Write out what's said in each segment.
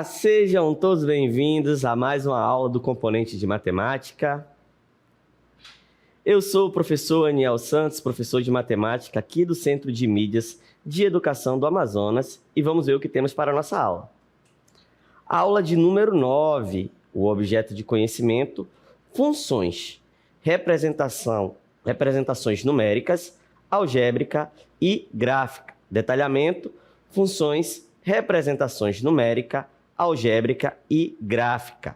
Sejam todos bem-vindos a mais uma aula do Componente de Matemática. Eu sou o professor Aniel Santos, professor de matemática aqui do Centro de Mídias de Educação do Amazonas, e vamos ver o que temos para a nossa aula. Aula de número 9, o objeto de conhecimento, funções, representações numéricas, algébrica e gráfica, detalhamento, funções, representações numérica, algébrica e gráfica.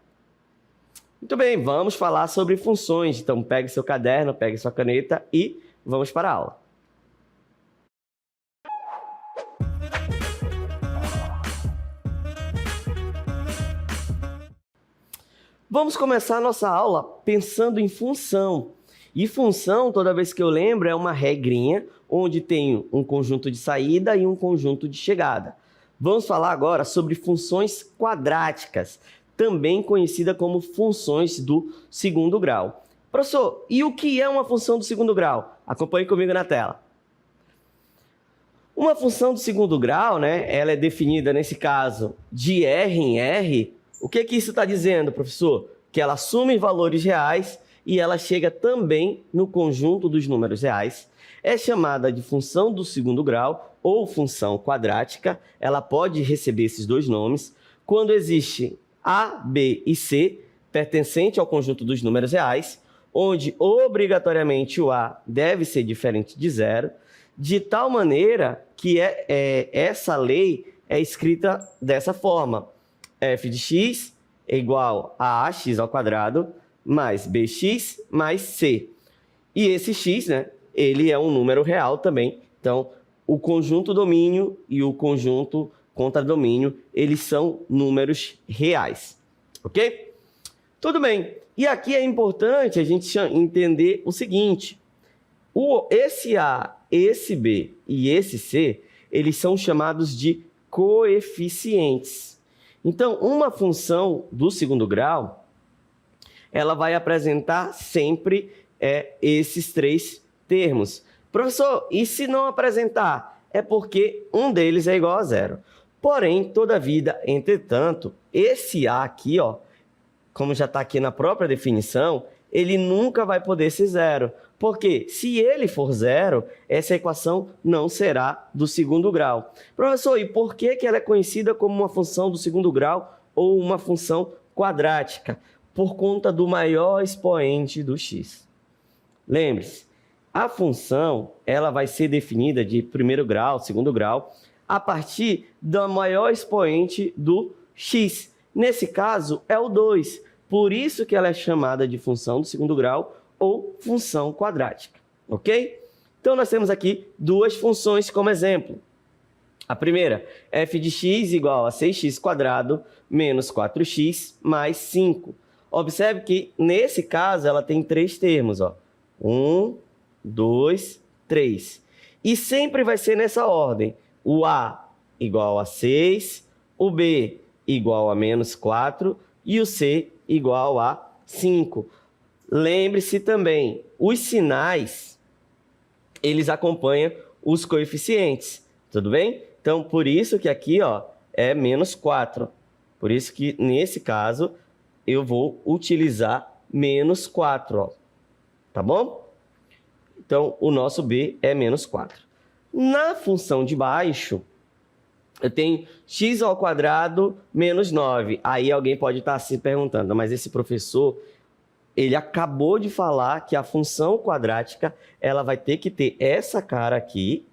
Muito bem, vamos falar sobre funções. Então, pegue seu caderno, pegue sua caneta e vamos para a aula. Vamos começar a nossa aula pensando em função. E função, toda vez que eu lembro, é uma regrinha onde tenho um conjunto de saída e um conjunto de chegada. Vamos falar agora sobre funções quadráticas, também conhecida como funções do segundo grau. Professor, e o que é uma função do segundo grau? Acompanhe comigo na tela. Uma função do segundo grau, ela é definida, nesse caso, de R em R. O que isso está dizendo, professor? Que ela assume valores reais e ela chega também no conjunto dos números reais. É chamada de função do segundo grau ou função quadrática. Ela pode receber esses dois nomes quando existe A, B e C pertencente ao conjunto dos números reais, onde obrigatoriamente o A deve ser diferente de zero, de tal maneira que essa lei é escrita dessa forma: f de x é igual a ax ao quadrado mais bx mais c. E esse x, ele é um número real também. Então, o conjunto domínio e o conjunto contradomínio, eles são números reais. Ok? Tudo bem. E aqui é importante a gente entender o seguinte: esse A, esse B e esse C, eles são chamados de coeficientes. Então, uma função do segundo grau, ela vai apresentar sempre esses três termos. Professor, e se não apresentar? É porque um deles é igual a zero. Porém, todavia, entretanto, esse A aqui, como já está aqui na própria definição, ele nunca vai poder ser zero. Porque se ele for zero, essa equação não será do segundo grau. Professor, e por que ela é conhecida como uma função do segundo grau ou uma função quadrática? Por conta do maior expoente do x. Lembre-se, a função ela vai ser definida de primeiro grau, segundo grau, a partir do maior expoente do x. Nesse caso, é o 2. Por isso que ela é chamada de função do segundo grau ou função quadrática. Ok? Então, nós temos aqui duas funções como exemplo. A primeira, f de x igual a 6x² menos 4x mais 5. Observe que, nesse caso, ela tem três termos. 1, 2, 3. E sempre vai ser nessa ordem. O A igual a 6, o B igual a menos 4 e o C igual a 5. Lembre-se também, os sinais, eles acompanham os coeficientes. Tudo bem? Então, por isso que aqui é menos 4. Por isso que, nesse caso, eu vou utilizar menos 4. Tá bom? Então, o nosso B é menos 4. Na função de baixo, eu tenho x² menos 9. Aí alguém pode estar se perguntando, mas esse professor, ele acabou de falar que a função quadrática, ela vai ter que ter essa cara aqui,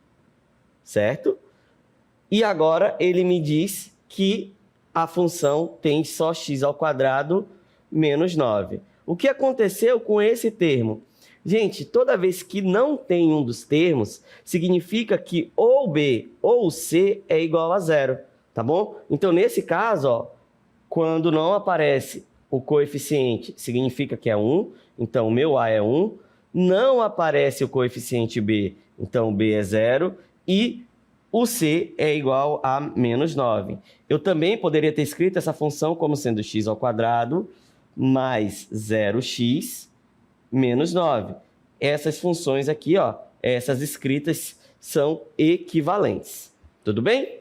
certo? E agora ele me diz que a função tem só x² menos 9. O que aconteceu com esse termo? Gente, toda vez que não tem um dos termos, significa que ou B ou C é igual a zero, tá bom? Então, nesse caso, quando não aparece o coeficiente, significa que é 1, então o meu A é 1. Não aparece o coeficiente B, então o B é 0. E o C é igual a menos 9. Eu também poderia ter escrito essa função como sendo x² mais 0x menos 9. Essas funções aqui, essas escritas são equivalentes. Tudo bem?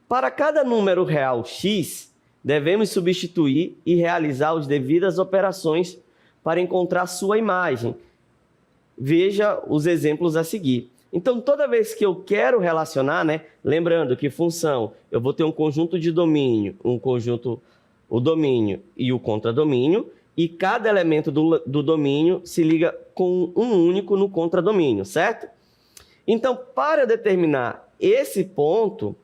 Para cada número real x, devemos substituir e realizar as devidas operações para encontrar sua imagem. Veja os exemplos a seguir. Então, toda vez que eu quero relacionar, né, lembrando que função, eu vou ter um conjunto de domínio, o domínio e o contradomínio, e cada elemento do domínio se liga com um único no contradomínio, certo? Então, para determinar esse ponto,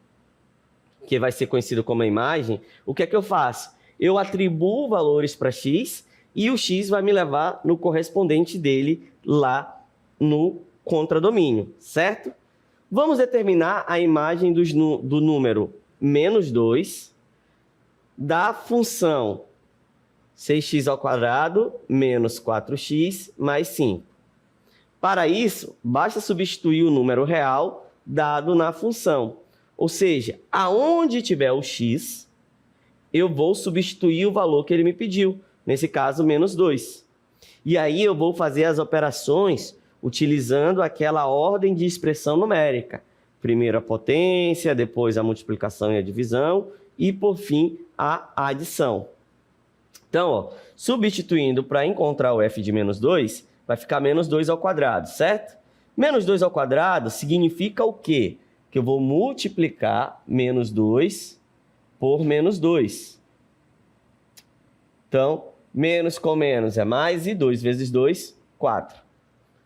que vai ser conhecido como a imagem, o que é que eu faço? Eu atribuo valores para x e o x vai me levar no correspondente dele lá no contradomínio, certo? Vamos determinar a imagem do número menos 2 da função 6x² menos 4x mais 5. Para isso, basta substituir o número real dado na função. Ou seja, aonde tiver o x, eu vou substituir o valor que ele me pediu. Nesse caso, menos 2. E aí eu vou fazer as operações utilizando aquela ordem de expressão numérica. Primeiro a potência, depois a multiplicação e a divisão e, por fim, a adição. Então, ó, substituindo para encontrar o f de menos 2, vai ficar menos 2 ao quadrado, certo? Menos 2 ao quadrado significa o quê? Que eu vou multiplicar menos 2 por menos 2. Então, menos com menos é mais, e 2 vezes 2, 4.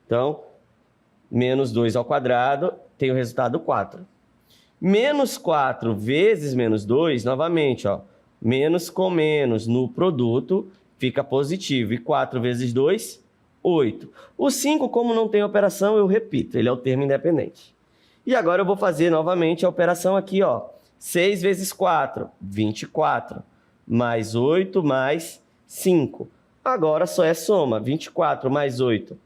Então, menos 2 ao quadrado tem o resultado 4. Menos 4 vezes menos 2, novamente, ó, menos com menos no produto fica positivo. E 4 vezes 2, 8. O 5, como não tem operação, eu repito, ele é o termo independente. E agora eu vou fazer novamente a operação aqui, ó. 6 vezes 4, 24. Mais 8 mais 5. Agora só é soma. 24 mais 8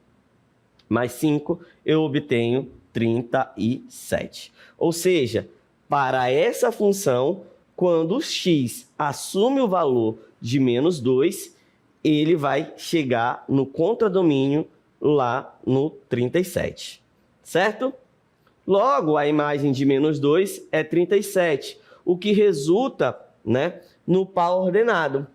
mais 5, eu obtenho 37. Ou seja, para essa função, quando o x assume o valor de menos 2, ele vai chegar no contradomínio lá no 37. Certo? Logo, a imagem de menos 2 é 37, o que resulta, né, no par ordenado.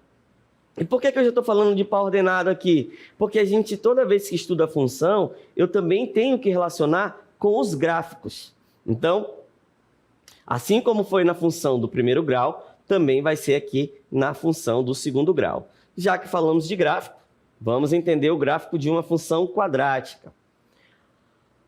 E por que eu já estou falando de par ordenado aqui? Porque a gente, toda vez que estuda a função, eu também tenho que relacionar com os gráficos. Então, assim como foi na função do primeiro grau, também vai ser aqui na função do segundo grau. Já que falamos de gráfico, vamos entender o gráfico de uma função quadrática.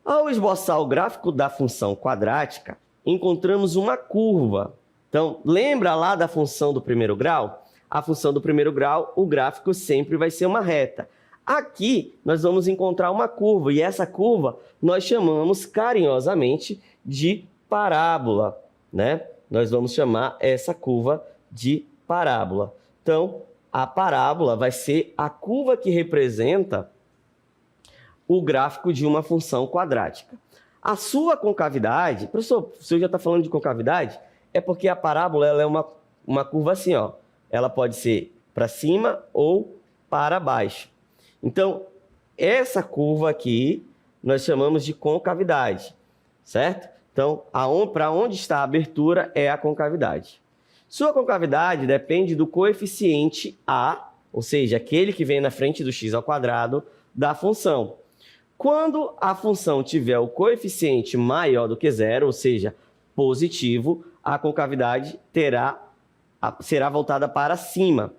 Ao esboçar o gráfico da função quadrática, encontramos uma curva. Então, lembra lá da função do primeiro grau? A função do primeiro grau, o gráfico sempre vai ser uma reta. Aqui, nós vamos encontrar uma curva, e essa curva nós chamamos carinhosamente de parábola, né? Nós vamos chamar essa curva de parábola. Então, a parábola vai ser a curva que representa o gráfico de uma função quadrática. A sua concavidade, professor, o senhor já está falando de concavidade? É porque a parábola ela é uma curva assim, ó. Ela pode ser para cima ou para baixo. Então, essa curva aqui nós chamamos de concavidade, certo? Então, para onde está a abertura é a concavidade. Sua concavidade depende do coeficiente A, ou seja, aquele que vem na frente do x ao quadrado da função. Quando a função tiver o coeficiente maior do que zero, ou seja, positivo, a concavidade será voltada para cima.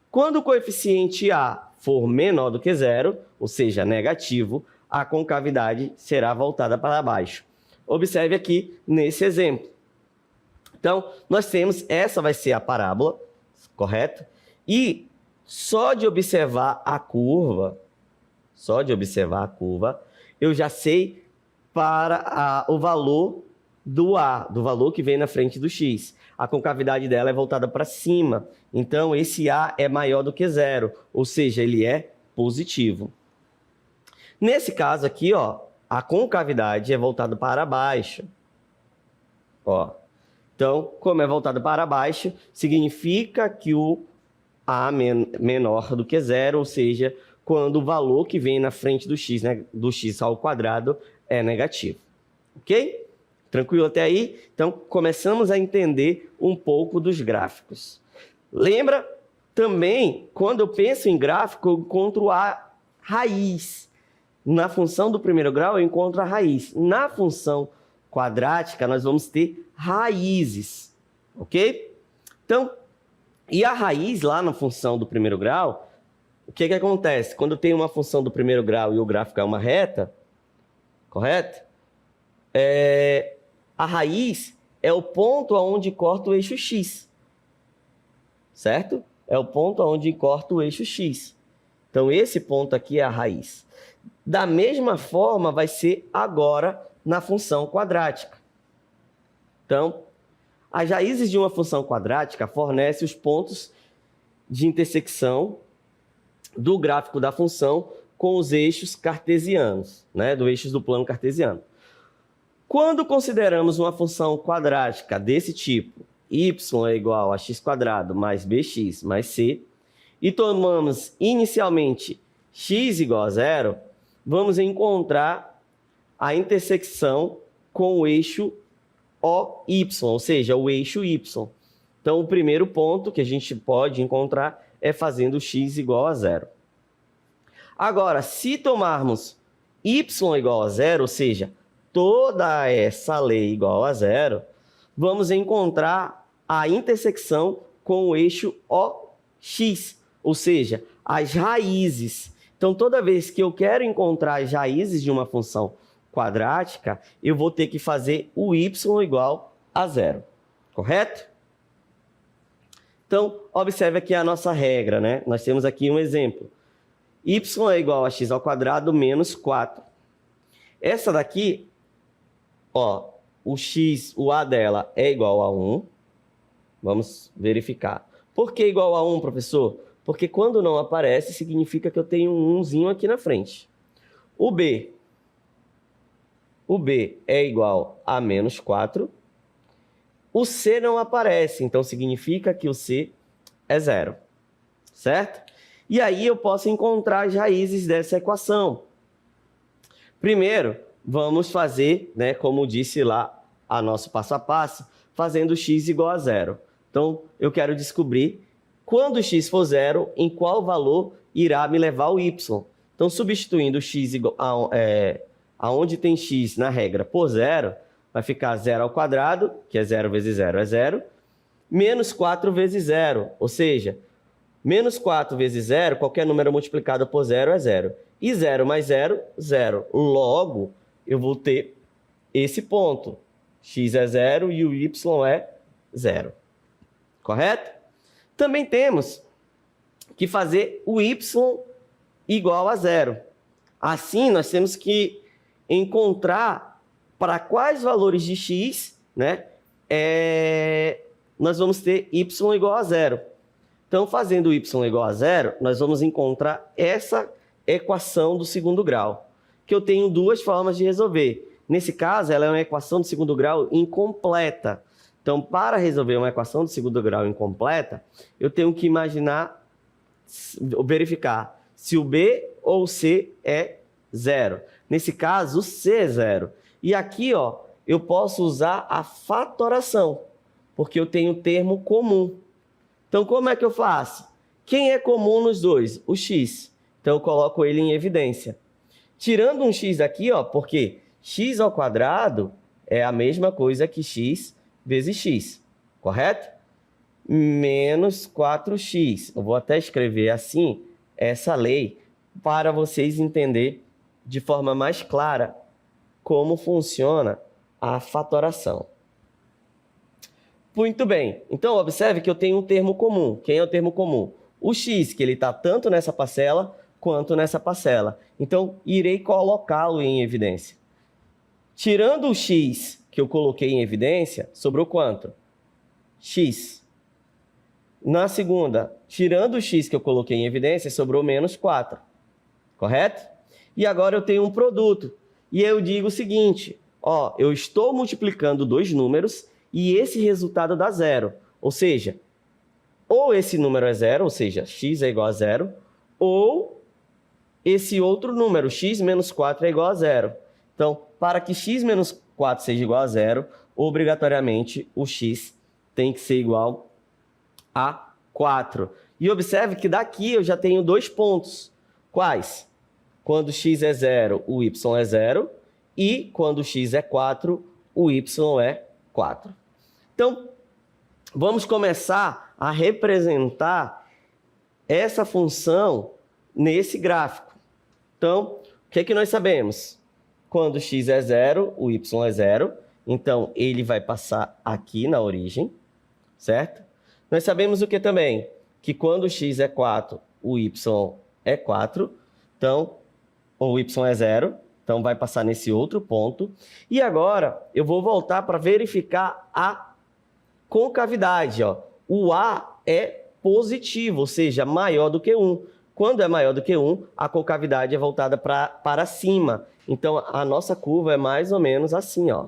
Quando o coeficiente A for menor do que zero, ou seja, negativo, a concavidade será voltada para baixo. Observe aqui nesse exemplo. Então, nós temos, essa vai ser a parábola, correto? E só de observar a curva, eu já sei para o valor do A, do valor que vem na frente do x. A concavidade dela é voltada para cima. Então, esse A é maior do que zero, ou seja, ele é positivo. Nesse caso aqui, ó, a concavidade é voltada para baixo. Ó. Então, como é voltada para baixo, significa que o A menor do que zero, ou seja, quando o valor que vem na frente do x, né, do x ao quadrado, é negativo. Ok? Tranquilo até aí? Então, começamos a entender um pouco dos gráficos. Lembra também, quando eu penso em gráfico, eu encontro a raiz. Na função do primeiro grau, eu encontro a raiz. Na função quadrática, nós vamos ter raízes, ok? Então, e a raiz lá na função do primeiro grau, o que acontece? Quando eu tenho uma função do primeiro grau e o gráfico é uma reta, correto? A raiz é o ponto onde corta o eixo x, certo? É o ponto onde corta o eixo x. Então, esse ponto aqui é a raiz. Da mesma forma, vai ser agora na função quadrática. Então, as raízes de uma função quadrática fornecem os pontos de intersecção do gráfico da função com os eixos cartesianos, né? Do eixos do plano cartesiano. Quando consideramos uma função quadrática desse tipo, y é igual a x² mais bx mais c, e tomamos inicialmente x igual a 0, vamos encontrar a intersecção com o eixo OY, ou seja, o eixo y. Então, o primeiro ponto que a gente pode encontrar é fazendo x igual a 0. Agora, se tomarmos y igual a 0, ou seja, toda essa lei igual a 0, vamos encontrar a intersecção com o eixo OX, ou seja, as raízes. Então, toda vez que eu quero encontrar as raízes de uma função quadrática, eu vou ter que fazer o y igual a 0, correto? Então, observe aqui a nossa regra, né? Nós temos aqui um exemplo. Y é igual a x² menos 4. Essa daqui, ó, o A dela é igual a 1. Vamos verificar. Por que igual a 1, professor? Porque quando não aparece, significa que eu tenho um 1zinho aqui na frente. O B é igual a menos 4. O C não aparece, então significa que o C é 0, certo? E aí eu posso encontrar as raízes dessa equação. Primeiro, vamos fazer, né, como disse lá, a nosso passo a passo, fazendo x igual a 0. Então, eu quero descobrir quando x for 0, em qual valor irá me levar o y. Então, substituindo x igual aonde tem x na regra por 0, vai ficar 0 ao quadrado, que é 0 vezes 0 é 0, menos 4 vezes 0, ou seja, menos 4 vezes 0, qualquer número multiplicado por 0 é 0. E 0 mais 0, 0. Logo, eu vou ter esse ponto. X é 0 e o y é 0. Correto? Também temos que fazer o y igual a 0. Assim, nós temos que encontrar para quais valores de x, né, nós vamos ter y igual a 0. Então, fazendo y igual a 0, nós vamos encontrar essa equação do segundo grau, que eu tenho duas formas de resolver. Nesse caso, ela é uma equação do segundo grau incompleta. Então, para resolver uma equação do segundo grau incompleta, eu tenho que verificar se o B ou o C é 0. Nesse caso, o C é 0. E aqui, ó, eu posso usar a fatoração, porque eu tenho termo comum. Então, como é que eu faço? Quem é comum nos dois? O x. Então, eu coloco ele em evidência. Tirando um x daqui, ó, porque x ao quadrado é a mesma coisa que x vezes x, correto? Menos 4x. Eu vou até escrever assim essa lei para vocês entenderem de forma mais clara como funciona a fatoração. Muito bem. Então, observe que eu tenho um termo comum. Quem é o termo comum? O x, que ele está tanto nessa parcela quanto nessa parcela. Então, irei colocá-lo em evidência. Tirando o x que eu coloquei em evidência, sobrou quanto? X. Na segunda, tirando o x que eu coloquei em evidência, sobrou menos 4. Correto? E agora eu tenho um produto. E eu digo o seguinte, ó, eu estou multiplicando dois números e esse resultado dá 0. Ou seja, ou esse número é 0, ou seja, x é igual a 0, ou esse outro número, x menos 4 é igual a 0. Então, para que x menos 4 seja igual a zero, obrigatoriamente o x tem que ser igual a 4. E observe que daqui eu já tenho 2 pontos. Quais? Quando x é 0, o y é 0. E quando x é 4, o y é 4. Então, vamos começar a representar essa função nesse gráfico. Então, o que é que nós sabemos? Quando x é 0, o y é 0. Então, ele vai passar aqui na origem, certo? Nós sabemos o que também? Que quando x é 4, o y é 4. Então, o y é 0. Então, vai passar nesse outro ponto. E agora, eu vou voltar para verificar a concavidade. Ó. O A é positivo, ou seja, maior do que 1. Quando é maior do que 1, a concavidade é voltada para cima. Então, a nossa curva é mais ou menos assim, ó.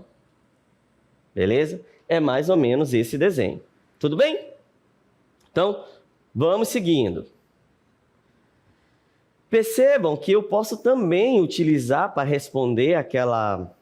Beleza? É mais ou menos esse desenho. Tudo bem? Então, vamos seguindo. Percebam que eu posso também utilizar para responder aquela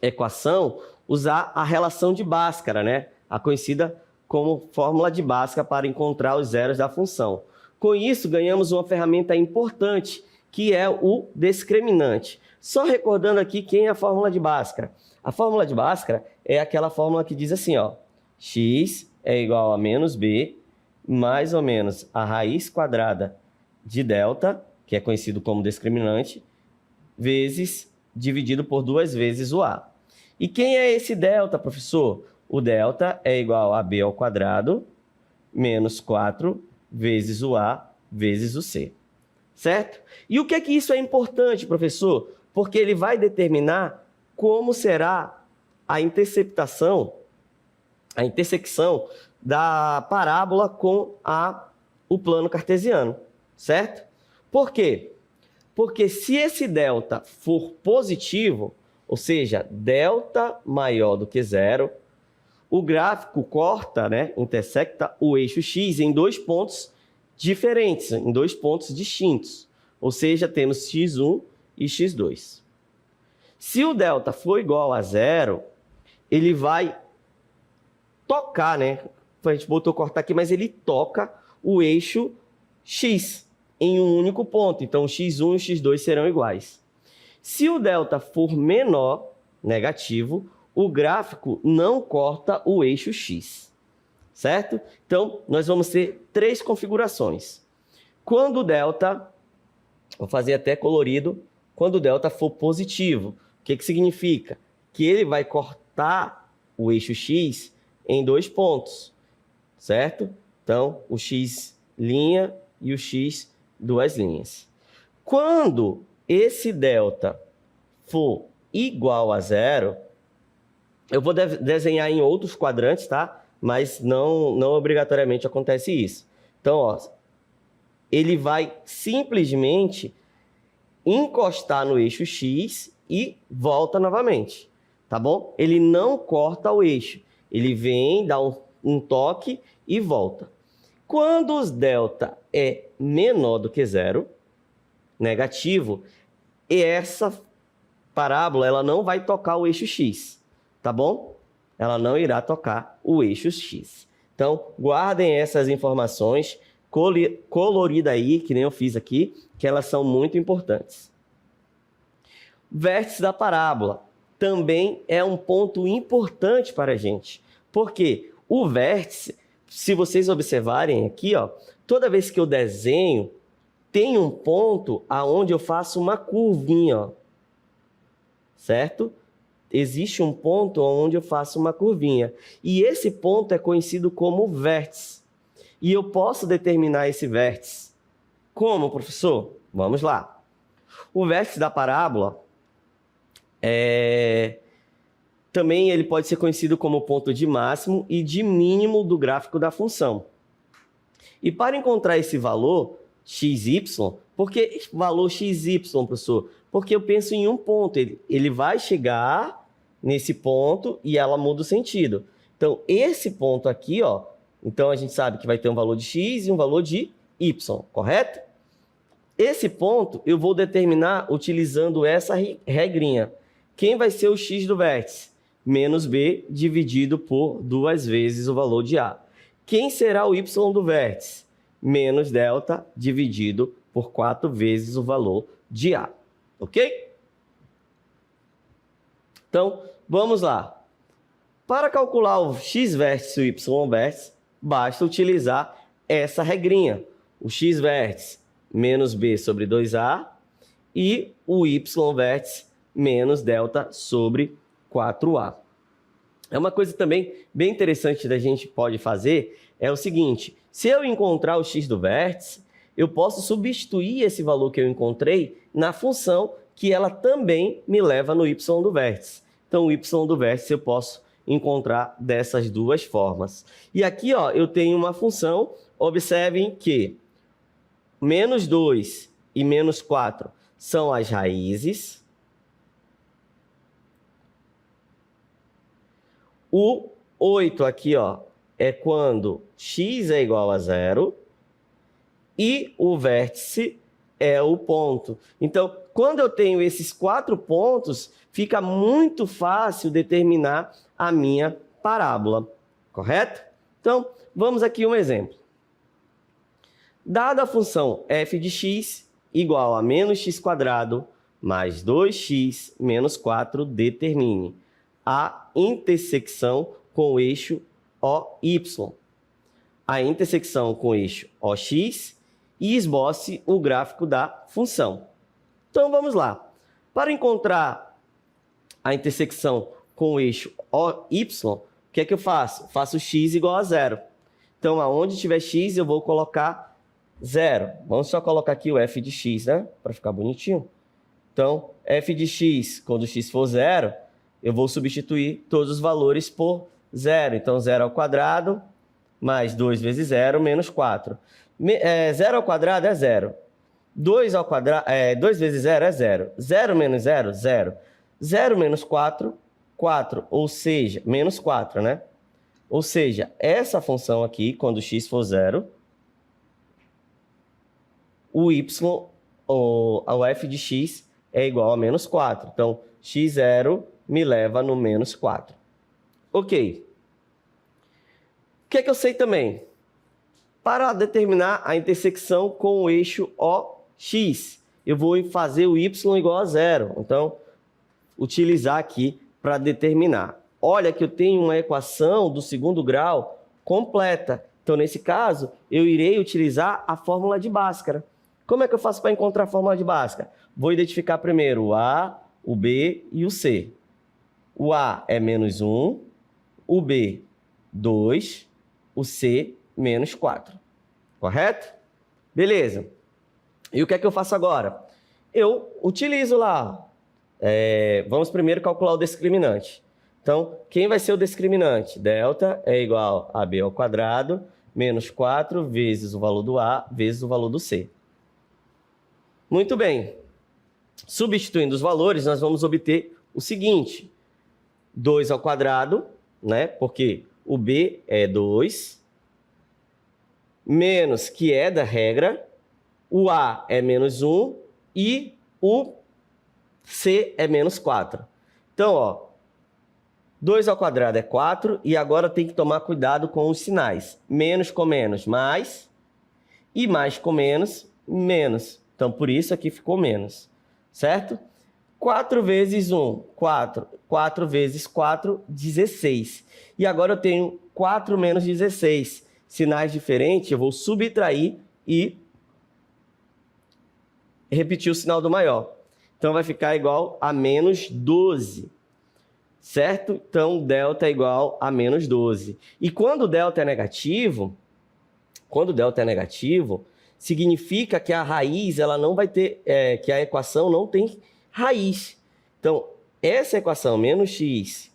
equação, usar a relação de Bhaskara, né? A conhecida como fórmula de Bhaskara para encontrar os zeros da função. Com isso, ganhamos uma ferramenta importante, que é o discriminante. Só recordando aqui quem é a fórmula de Bhaskara. A fórmula de Bhaskara é aquela fórmula que diz assim, ó, x é igual a menos b, mais ou menos a raiz quadrada de delta, que é conhecido como discriminante, vezes dividido por 2 vezes o a. E quem é esse delta, professor? O delta é igual a b ao quadrado menos 4 vezes o a vezes o c. Certo? E o que é que isso é importante, professor? Porque ele vai determinar como será a intersecção da parábola com o plano cartesiano. Certo? Por quê? Porque se esse delta for positivo, ou seja, delta maior do que zero, o gráfico corta, né, intersecta o eixo x em 2 pontos diferentes, em 2 pontos distintos. Ou seja, temos x1 e x2. Se o delta for igual a zero, ele vai tocar, né? A gente botou cortar aqui, mas ele toca o eixo x em um único ponto. Então, x1 e x2 serão iguais. Se o delta for menor, negativo, o gráfico não corta o eixo x. Certo? Então, nós vamos ter 3 configurações. Quando o delta, vou fazer até colorido, quando o delta for positivo, o que significa? Que ele vai cortar o eixo x em 2 pontos. Certo? Então, o x' e o x 2 linhas. Quando esse delta for igual a zero, eu vou desenhar em outros quadrantes, tá? Mas não obrigatoriamente acontece isso. Então, ó, ele vai simplesmente encostar no eixo x e volta novamente, tá bom? Ele não corta o eixo. Ele vem, dá um toque e volta. Quando os delta é menor do que zero, negativo, e essa parábola ela não vai tocar o eixo x, tá bom? Ela não irá tocar o eixo x. Então, guardem essas informações coloridas aí, que nem eu fiz aqui, que elas são muito importantes. Vértice da parábola também é um ponto importante para a gente, porque o vértice, se vocês observarem aqui, ó, toda vez que eu desenho, tem um ponto aonde eu faço uma curvinha, ó, certo? Existe um ponto onde eu faço uma curvinha. E esse ponto é conhecido como vértice. E eu posso determinar esse vértice. Como, professor? Vamos lá. O vértice da parábola também ele pode ser conhecido como ponto de máximo e de mínimo do gráfico da função. E para encontrar esse valor, xy, por que valor xy, professor? Porque eu penso em um ponto, ele vai chegar nesse ponto e ela muda o sentido. Então, esse ponto aqui, ó, então a gente sabe que vai ter um valor de x e um valor de y, correto? Esse ponto eu vou determinar utilizando essa regrinha. quem vai ser o x do vértice? Menos b dividido por 2 vezes o valor de a. Quem será o y do vértice? Menos delta dividido por 4 vezes o valor de a. Ok? Então, vamos lá. Para calcular o x vértice e o y vértice, basta utilizar essa regrinha. O x vértice menos b sobre 2a e o y vértice menos delta sobre 4a. É uma coisa também bem interessante da gente pode fazer, é o seguinte, se eu encontrar o x do vértice, eu posso substituir esse valor que eu encontrei na função que ela também me leva no y do vértice. Então, o y do vértice eu posso encontrar dessas duas formas. E aqui, ó, eu tenho uma função, observem que menos 2 e menos 4 são as raízes. O 8 aqui, ó, é quando x é igual a 0 e o vértice é o ponto. Então, quando eu tenho esses 4 pontos, fica muito fácil determinar a minha parábola, correto? Então, vamos aqui um exemplo. Dada a função f de x igual a menos x² mais 2x menos 4, determine a intersecção com o eixo OY, a intersecção com o eixo OX e esboce o gráfico da função. Então, vamos lá. Para encontrar a intersecção com o eixo OY, o que é que eu faço? Faço x igual a 0. Então, aonde tiver x, eu vou colocar 0. Vamos só colocar aqui o f de x, né? Para ficar bonitinho. Então, f de x, quando x for 0, eu vou substituir todos os valores por 0. Então, 0 ao quadrado mais 2 vezes 0 menos 4. 0 ao quadrado é 0. 2 vezes 0 é 0. 0 menos 0, 0. 0 menos 4, 4. Ou seja, menos 4, né? Ou seja, essa função aqui, quando x for 0, o y, o f de x é igual a menos 4. Então, x0 me leva no menos 4. Ok. O que é que eu sei também? Para determinar a intersecção com o eixo OX, eu vou fazer o y igual a 0. Então, utilizar aqui para determinar. Olha que eu tenho uma equação do segundo grau completa. Então, nesse caso, eu irei utilizar a fórmula de Bhaskara. Como é que eu faço para encontrar a fórmula de Bhaskara? Vou identificar primeiro o A, o B e o C. O A é menos 1, o B, 2, o C, menos 4. Correto? Beleza. E o que é que eu faço agora? Eu utilizo lá. Vamos primeiro calcular o discriminante. Então, quem vai ser o discriminante? Delta é igual a B ao quadrado menos 4 vezes o valor do A vezes o valor do C. Muito bem. Substituindo os valores, nós vamos obter o seguinte. 2 ao quadrado, né? Porque o B é 2, menos, que é da regra, o A é menos 1 e o C é menos 4. Então, ó, 2 ao quadrado é 4 e agora tem que tomar cuidado com os sinais. Menos com menos, mais, e mais com menos, menos. Então, por isso aqui ficou menos, certo? 4 vezes 1, 4. 4 vezes 4, 16. E agora eu tenho 4 menos 16. Sinais diferentes, eu vou subtrair e repetir o sinal do maior. Então, vai ficar igual a menos 12. Certo? Então, delta é igual a menos 12. E quando o delta é negativo, significa que a raiz, ela não vai ter, que a equação não tem raiz. Então, essa equação, menos x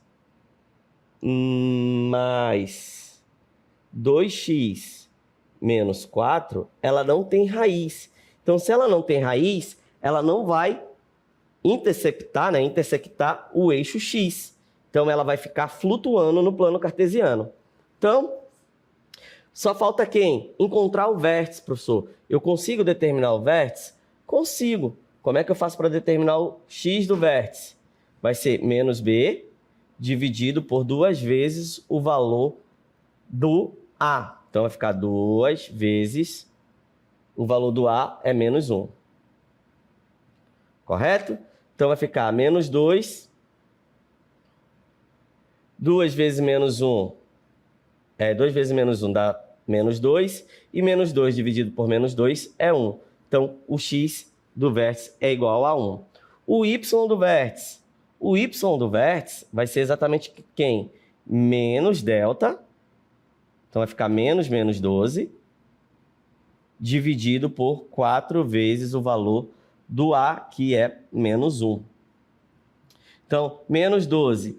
mais 2x menos 4, ela não tem raiz. Então, se ela não tem raiz, ela não vai intersectar o eixo x. Então, ela vai ficar flutuando no plano cartesiano. Então, só falta quem? Encontrar o vértice, professor. Eu consigo determinar o vértice? Consigo. Como é que eu faço para determinar o x do vértice? vai ser menos B dividido por 2 vezes o valor do A. Então, vai ficar 2 vezes o valor do A é menos 1. Correto? Então, vai ficar menos 2. 2 vezes menos 1 2 vezes menos 1 dá menos 2. E menos 2 dividido por menos 2 é 1. Então, o x do vértice é igual a 1. O y do vértice. O y do vértice vai ser exatamente quem? Menos delta. Então, vai ficar menos 12 dividido por 4 vezes o valor do A, que é menos 1. Então, menos 12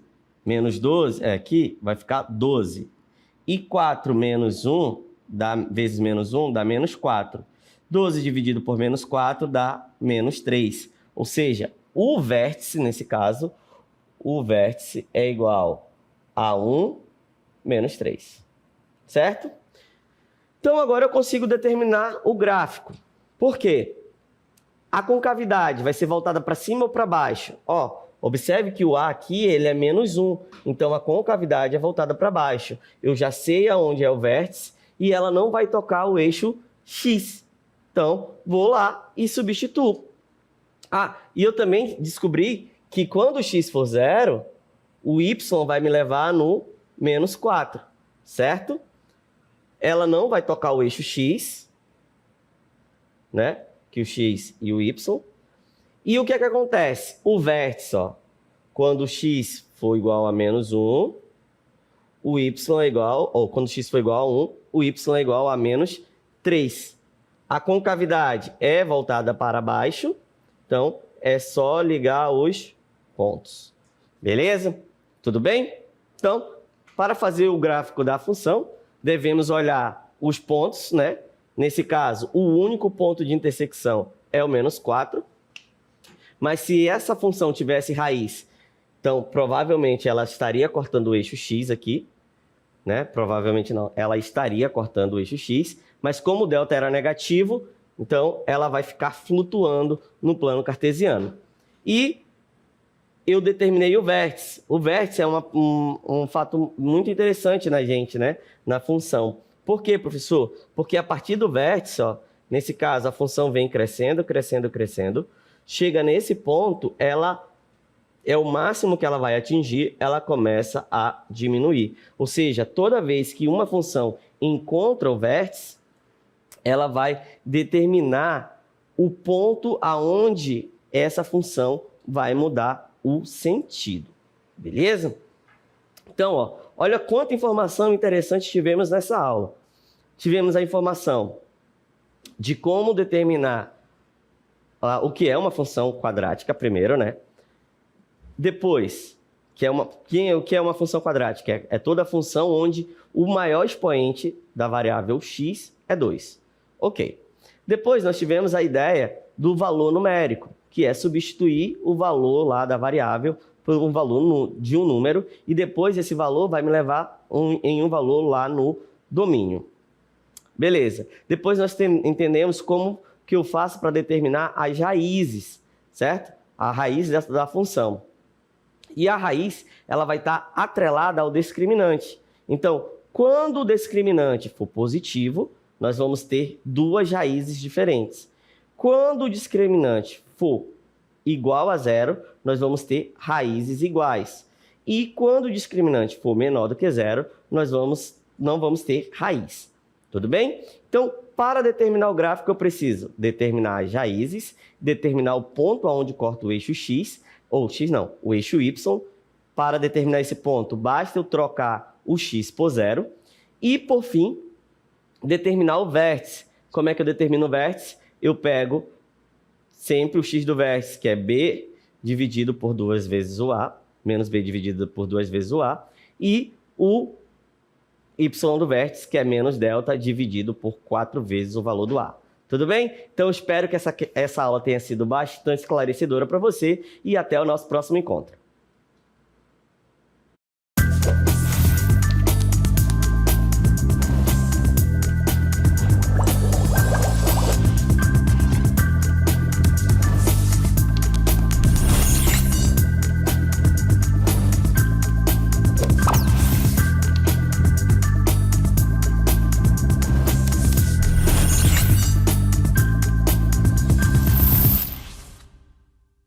aqui vai ficar 12. E 4 menos 1 vezes menos 1 dá menos 4. 12 dividido por menos 4 dá menos 3. Ou seja, o vértice, nesse caso, o vértice é igual a 1 menos 3. Certo? Então, agora eu consigo determinar o gráfico. Por quê? A concavidade vai ser voltada para cima ou para baixo? Ó, observe que o A aqui ele é menos 1. Então, a concavidade é voltada para baixo. Eu já sei aonde é o vértice e ela não vai tocar o eixo X. Então, vou lá e substituo. Ah, e eu também descobri que quando o X for 0, o Y vai me levar no menos 4, certo? Ela não vai tocar o eixo X, né? Que o X e o Y. E o que é que acontece? O vértice, ó, quando o X for igual a menos 1, o Y é igual, ou quando o X for igual a 1, o Y é igual a menos 3. A concavidade é voltada para baixo, então é só ligar os pontos. Beleza? Tudo bem? Então, para fazer o gráfico da função, devemos olhar os pontos, né? Nesse caso, o único ponto de intersecção é o menos 4. Mas se essa função tivesse raiz, então provavelmente ela estaria cortando o eixo X aqui, né? Provavelmente não, ela estaria cortando o eixo X, mas como o delta era negativo, então ela vai ficar flutuando no plano cartesiano. E eu determinei o vértice. O vértice é um fato muito interessante na gente, né? Na função. Por quê, professor? Porque a partir do vértice, ó, nesse caso, a função vem crescendo, crescendo, crescendo. Chega nesse ponto, ela é o máximo que ela vai atingir, ela começa a diminuir. Ou seja, toda vez que uma função encontra o vértice, ela vai determinar o ponto aonde essa função vai mudar o sentido. Beleza? Então, ó, olha quanta informação interessante tivemos nessa aula. Tivemos a informação de como determinar o que é uma função quadrática, primeiro, né? Depois, o que é uma função quadrática? É toda função onde o maior expoente da variável x é 2. Ok. Depois, nós tivemos a ideia do valor numérico, que é substituir o valor lá da variável por um valor de um número, e depois esse valor vai me levar em um valor lá no domínio. Beleza. Depois nós entendemos como que eu faço para determinar as raízes, certo? A raiz da função. E a raiz, ela vai estar atrelada ao discriminante. Então, quando o discriminante for positivo, nós vamos ter duas raízes diferentes. Quando o discriminante for igual a 0, nós vamos ter raízes iguais. E quando o discriminante for menor do que 0, nós não vamos ter raiz. Tudo bem? Então, para determinar o gráfico, eu preciso determinar as raízes, determinar o ponto onde corta o eixo x, ou x não, o eixo y. Para determinar esse ponto, basta eu trocar o x por 0. E, por fim, determinar o vértice. Como é que eu determino o vértice? Eu pego sempre o x do vértice, que é b dividido por 2 vezes o a, menos b dividido por 2 vezes o a, e o y do vértice, que é menos delta, dividido por 4 vezes o valor do a. Tudo bem? Então, eu espero que essa aula tenha sido bastante esclarecedora para você e até o nosso próximo encontro.